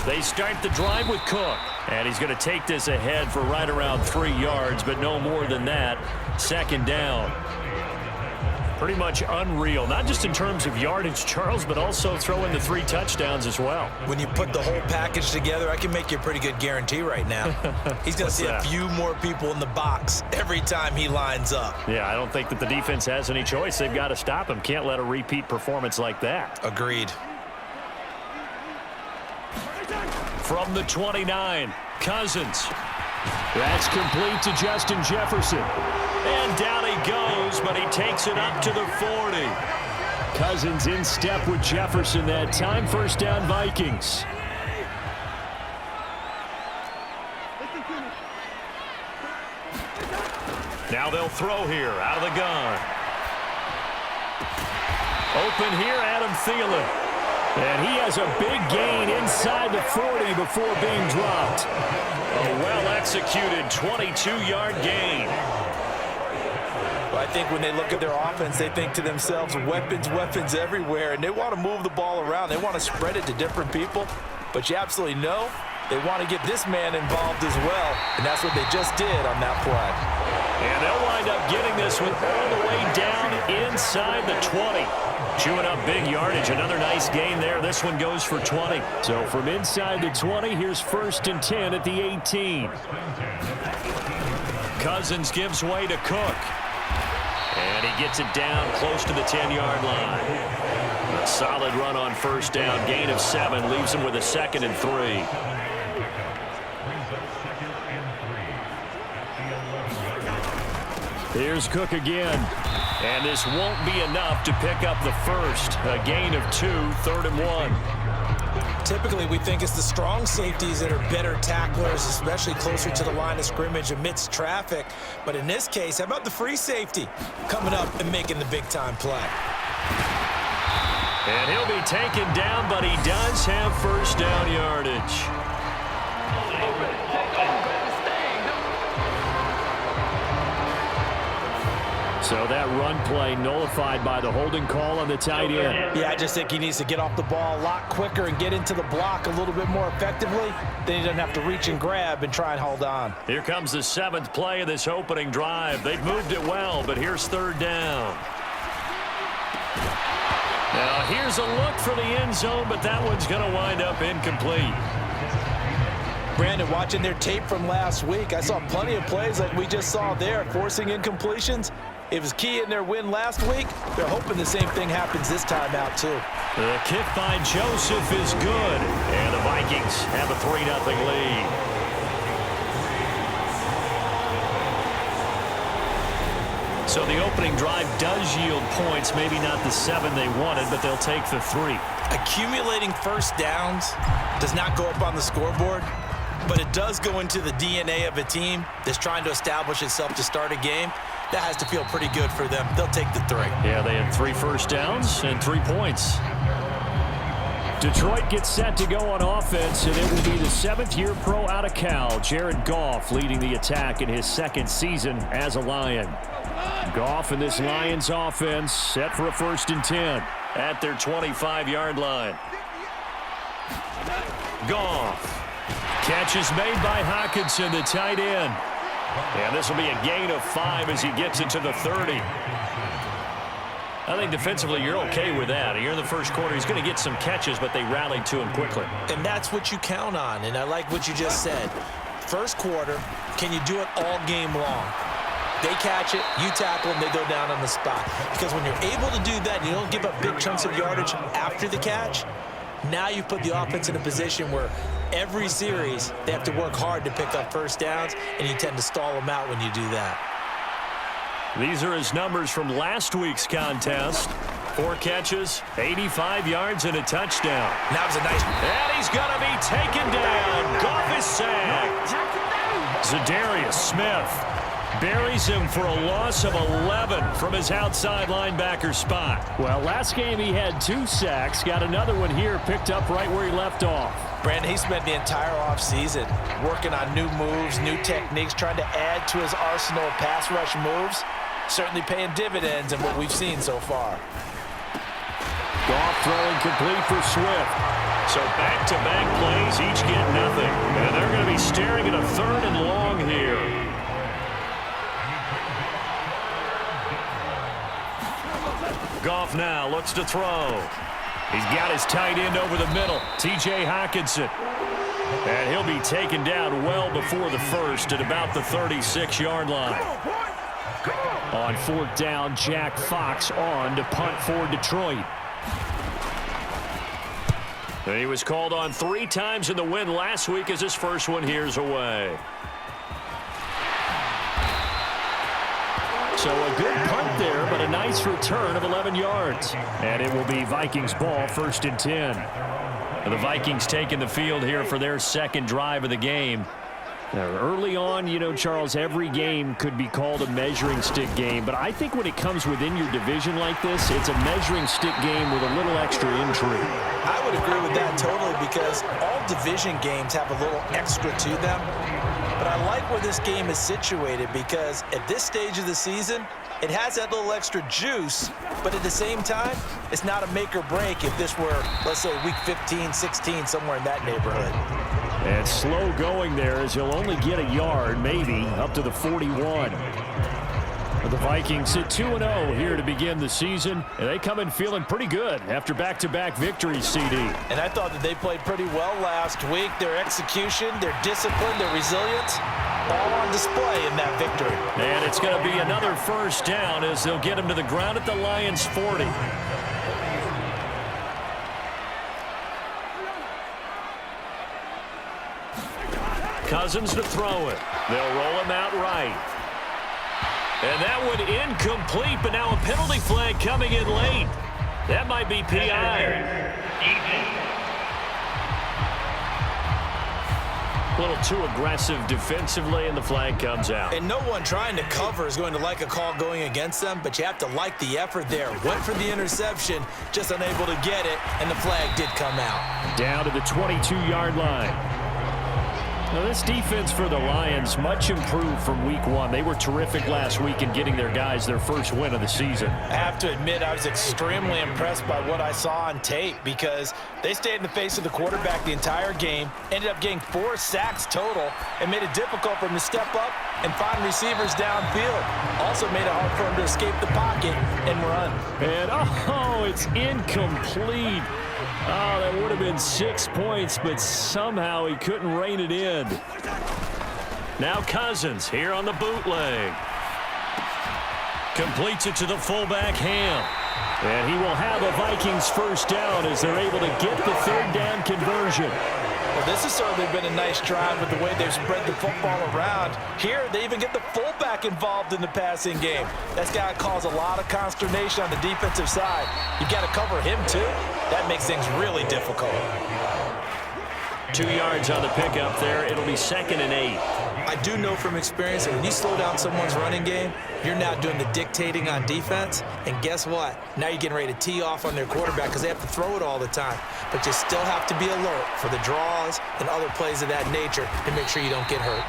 They start the drive with Cook. And he's going to take this ahead for right around 3 yards, but no more than that. Second down. Pretty much unreal, not just in terms of yardage, Charles, but also throwing the 3 touchdowns as well. When you put the whole package together, I can make you a pretty good guarantee right now. He's going to see a few more people in the box every time he lines up. Yeah, I don't think that the defense has any choice. They've got to stop him. Can't let a repeat performance like that. Agreed. From the 29, Cousins. That's complete to Justin Jefferson. And down he goes, but he takes it up to the 40. Cousins in step with Jefferson that time. First down, Vikings. Now they'll throw here out of the gun. Open here, Adam Thielen. And he has a big gain inside the 40 before being dropped. A well-executed 22-yard gain. Well, I think when they look at their offense, they think to themselves, weapons, weapons everywhere, and they want to move the ball around. They want to spread it to different people, but you absolutely know they want to get this man involved as well, and that's what they just did on that play. And they'll wind up getting this one all the way down inside the 20. Chewing up big yardage. Another nice gain there. This one goes for 20. So from inside the 20, here's 1st and 10 at the 18. Cousins gives way to Cook. And he gets it down close to the 10-yard line. A solid run on first down. Gain of 7 leaves him with a 2nd and 3. Here's Cook again. And this won't be enough to pick up the first. A gain of 2, 3rd and 1. Typically, we think it's the strong safeties that are better tacklers, especially closer to the line of scrimmage amidst traffic. But in this case, how about the free safety coming up and making the big-time play? And he'll be taken down, but he does have first down yardage. So that run play nullified by the holding call on the tight end. Yeah, I just think he needs to get off the ball a lot quicker and get into the block a little bit more effectively. Then he doesn't have to reach and grab and try and hold on. Here comes the 7th play of this opening drive. They've moved it well, but here's 3rd down. Now here's a look for the end zone, but that one's going to wind up incomplete. Brandon, watching their tape from last week, I saw plenty of plays like we just saw there, forcing incompletions. It was key in their win last week. They're hoping the same thing happens this time out, too. The kick by Joseph is good. And the Vikings have a 3-0 lead. So the opening drive does yield points. Maybe not the 7 they wanted, but they'll take the 3. Accumulating first downs does not go up on the scoreboard, but it does go into the DNA of a team that's trying to establish itself to start a game. That has to feel pretty good for them. They'll take the 3. Yeah, they had 3 first downs and 3 points. Detroit gets set to go on offense, and it will be the 7th-year pro out of Cal, Jared Goff, leading the attack in his 2nd season as a Lion. Goff in this Lions offense set for a 1st and 10 at their 25-yard line. Goff. Catch is made by Hockenson, the tight end. And this will be a gain of 5 as he gets it to the 30. I think defensively you're okay with that. Here in the first quarter, he's going to get some catches, but they rallied to him quickly. And that's what you count on, and I like what you just said. First quarter, can you do it all game long? They catch it, you tackle them, they go down on the spot. Because when you're able to do that, you don't give up big chunks of yardage after the catch. Now you put the offense in a position where every series they have to work hard to pick up first downs, and you tend to stall them out when you do that. These are his numbers from last week's contest. 4 catches, 85 yards, and a touchdown. That was a nice... And he's going to be taken down. Goff is sacked. Zadarius Smith buries him for a loss of 11 from his outside linebacker spot. Well, last game he had 2 sacks. Got another one here, picked up right where he left off. Brandon, he spent the entire offseason working on new moves, new techniques, trying to add to his arsenal of pass rush moves. Certainly paying dividends in what we've seen so far. Goff throwing complete for Swift. So back-to-back plays, each get nothing. And they're going to be staring at a 3rd and long here. Goff now looks to throw. He's got his tight end over the middle, T.J. Hockenson. And he'll be taken down well before the first at about the 36-yard line. On 4th down, Jack Fox on to punt for Detroit. And he was called on 3 times in the win last week as his first one here's away. So a good punt there, but a nice return of 11 yards. And it will be Vikings ball, 1st and 10. The Vikings taking the field here for their 2nd drive of the game. Now, early on, you know, Charles, every game could be called a measuring stick game. But I think when it comes within your division like this, it's a measuring stick game with a little extra intrigue. I would agree with that totally because all division games have a little extra to them. But I like where this game is situated because at this stage of the season, it has that little extra juice, but at the same time, it's not a make or break if this were, let's say, week 15, 16, somewhere in that neighborhood. And slow going there as he'll only get a yard, maybe, up to the 41. The Vikings sit 2-0 here to begin the season, and they come in feeling pretty good after back-to-back victories, CD. And I thought that they played pretty well last week. Their execution, their discipline, their resilience, all on display in that victory. And it's going to be another 1st down as they'll get him to the ground at the Lions' 40. Cousins to throw it. They'll roll him out right. And that one incomplete, but now a penalty flag coming in late. That might be PI. A little too aggressive defensively, and the flag comes out. And no one trying to cover is going to like a call going against them, but you have to like the effort there. Went for the interception, just unable to get it, and the flag did come out. Down to the 22-yard line. Now, this defense for the Lions much improved from week 1. They were terrific last week in getting their guys their first win of the season. I have to admit, I was extremely impressed by what I saw on tape because they stayed in the face of the quarterback the entire game, ended up getting 4 sacks total, and made it difficult for him to step up and find receivers downfield. Also made it hard for him to escape the pocket and run. And, oh, it's incomplete. Oh, that would have been 6 points, but somehow he couldn't rein it in. Now Cousins here on the bootleg. Completes it to the fullback, Ham. And he will have a Vikings 1st down as they're able to get the 3rd down conversion. Well, this has certainly been a nice drive with the way they've spread the football around. Here, they even get the fullback involved in the passing game. That's got to cause a lot of consternation on the defensive side. You've got to cover him, too. That makes things really difficult. 2 yards on the pickup there. It'll be 2nd and 8. I do know from experience that when you slow down someone's running game, you're now doing the dictating on defense. And guess what? Now you're getting ready to tee off on their quarterback because they have to throw it all the time. But you still have to be alert for the draws and other plays of that nature to make sure you don't get hurt.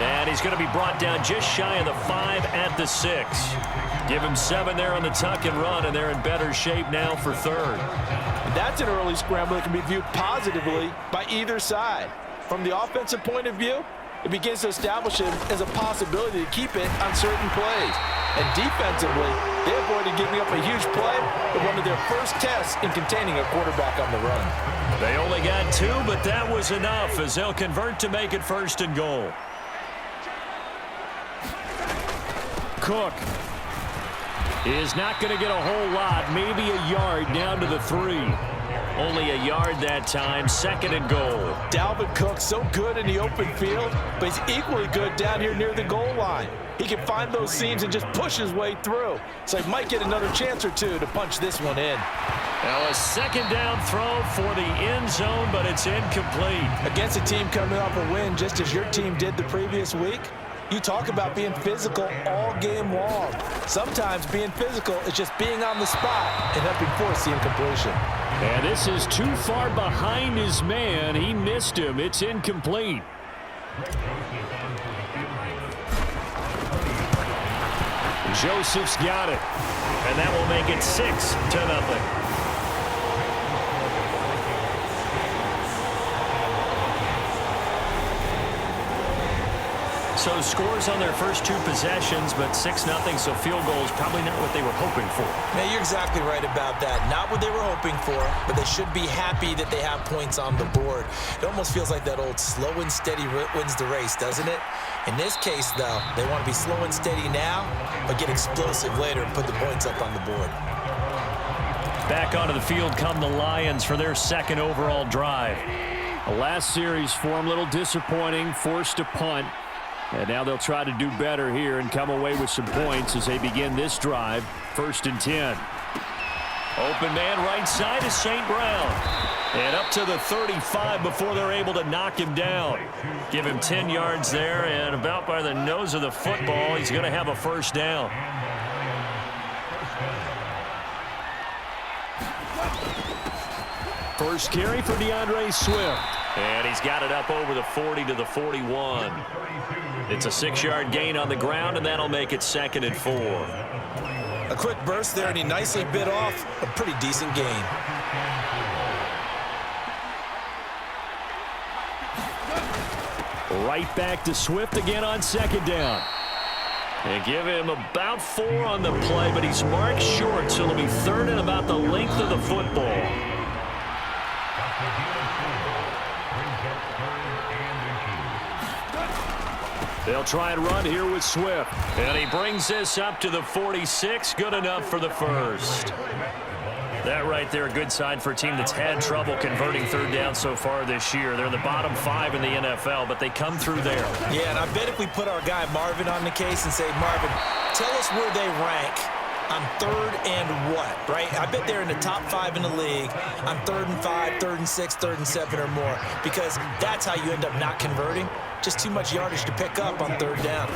And he's going to be brought down just shy of the 5 at the 6. Give him 7 there on the tuck and run, and they're in better shape now for 3rd. And that's an early scramble that can be viewed positively by either side. From the offensive point of view, it begins to establish him as a possibility to keep it on certain plays. And defensively, they avoided giving up a huge play with one of their first tests in containing a quarterback on the run. They only got 2, but that was enough as they'll convert to make it 1st and goal. Cook is not going to get a whole lot, maybe a yard down to the 3. Only a yard that time, 2nd and goal. Dalvin Cook so good in the open field, but he's equally good down here near the goal line. He can find those seams and just push his way through. So he might get another chance or 2 to punch this one in. Now a 2nd down throw for the end zone, but it's incomplete. Against a team coming off a win just as your team did the previous week, you talk about being physical all game long. Sometimes being physical is just being on the spot and helping force the incompletion. And this is too far behind his man. He missed him. It's incomplete. Joseph's got it. And that will make it 6-0. So scores on their first 2 possessions, but 6-0, so field goal is probably not what they were hoping for. Man, you're exactly right about that. Not what they were hoping for, but they should be happy that they have points on the board. It almost feels like that old slow and steady wins the race, doesn't it? In this case, though, they want to be slow and steady now, but get explosive later and put the points up on the board. Back onto the field come the Lions for their 2nd overall drive. The last series for them, a little disappointing, forced to punt. And now they'll try to do better here and come away with some points as they begin this drive. 1st and 10. Open man right side is St. Brown. And up to the 35 before they're able to knock him down. Give him 10 yards there, and about by the nose of the football, he's going to have a 1st down. First carry for DeAndre Swift. And he's got it up over the 40 to the 41. It's a 6-yard gain on the ground, and that'll make it 2nd and 4. A quick burst there, and he nicely bit off a pretty decent gain. Right back to Swift again on 2nd down. And give him about 4 on the play, but he's marked short, so it'll be 3rd and about the length of the football. They'll try and run here with Swift. And he brings this up to the 46. Good enough for the 1st. That right there, a good sign for a team that's had trouble converting 3rd down so far this year. They're in the bottom 5 in the NFL, but they come through there. Yeah, and I bet if we put our guy Marvin on the case and say, Marvin, tell us where they rank on 3rd and what, right? I bet they're in the top 5 in the league on 3rd and 5, 3rd and 6, 3rd and 7 or more, because that's how you end up not converting. Just too much yardage to pick up on 3rd down.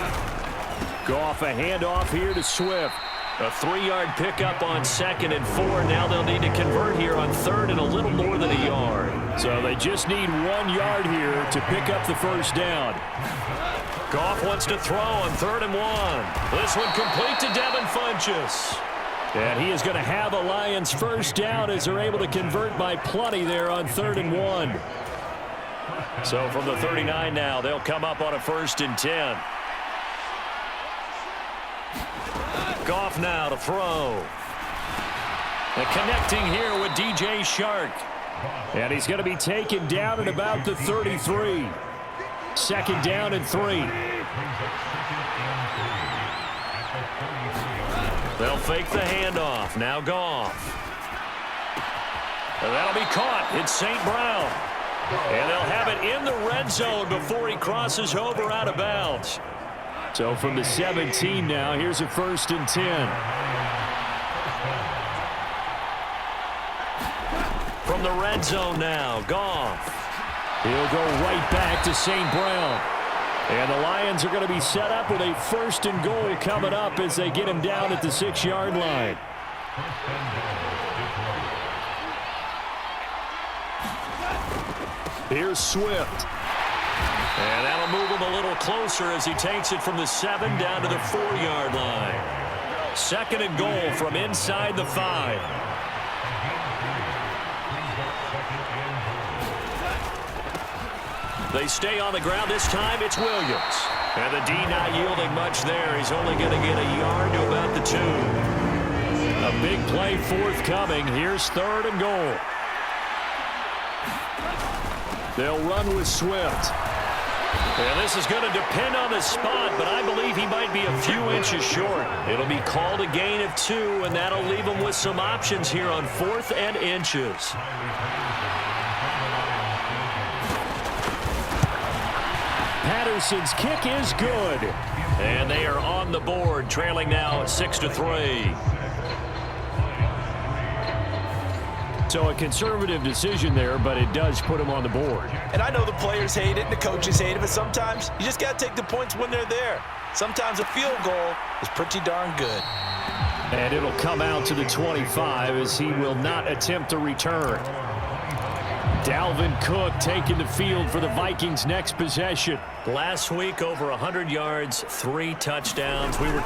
Goff a handoff here to Swift. A 3-yard pickup on 2nd and 4. Now they'll need to convert here on 3rd and a little more than a yard. So they just need 1 yard here to pick up the 1st down. Goff wants to throw on 3rd and 1. This one complete to Devin Funchess. And he is going to have a Lions 1st down as they're able to convert by plenty there on 3rd and 1. So from the 39 now, they'll come up on a 1st and 10. Goff now to throw. And connecting here with DJ Shark. And he's going to be taken down at about the 33. 2nd down and 3. They'll fake the handoff. Now Goff. And that'll be caught. It's St. Brown. And they'll have it in the red zone before he crosses over out of bounds. So from the 17 now, here's a 1st and 10. From the red zone now, Goff. He'll go right back to St. Brown. And the Lions are going to be set up with a 1st and goal coming up as they get him down at the 6-yard line. Here's Swift. And that'll move him a little closer as he takes it from the 7 down to the 4-yard line. 2nd and goal from inside the 5. They stay on the ground. This time it's Williams. And the D not yielding much there. He's only going to get a yard to about the 2. A big play forthcoming. Here's 3rd and goal. They'll run with Swift. And this is going to depend on the spot, but I believe he might be a few inches short. It'll be called a gain of 2, and that'll leave him with some options here on 4th and inches. Patterson's kick is good. And they are on the board, trailing now 6-3. So a conservative decision there, but it does put him on the board. And I know the players hate it and the coaches hate it, but sometimes you just got to take the points when they're there. Sometimes a field goal is pretty darn good. And it'll come out to the 25 as he will not attempt to return. Dalvin Cook taking the field for the Vikings' next possession. Last week, over 100 yards, 3 touchdowns. We were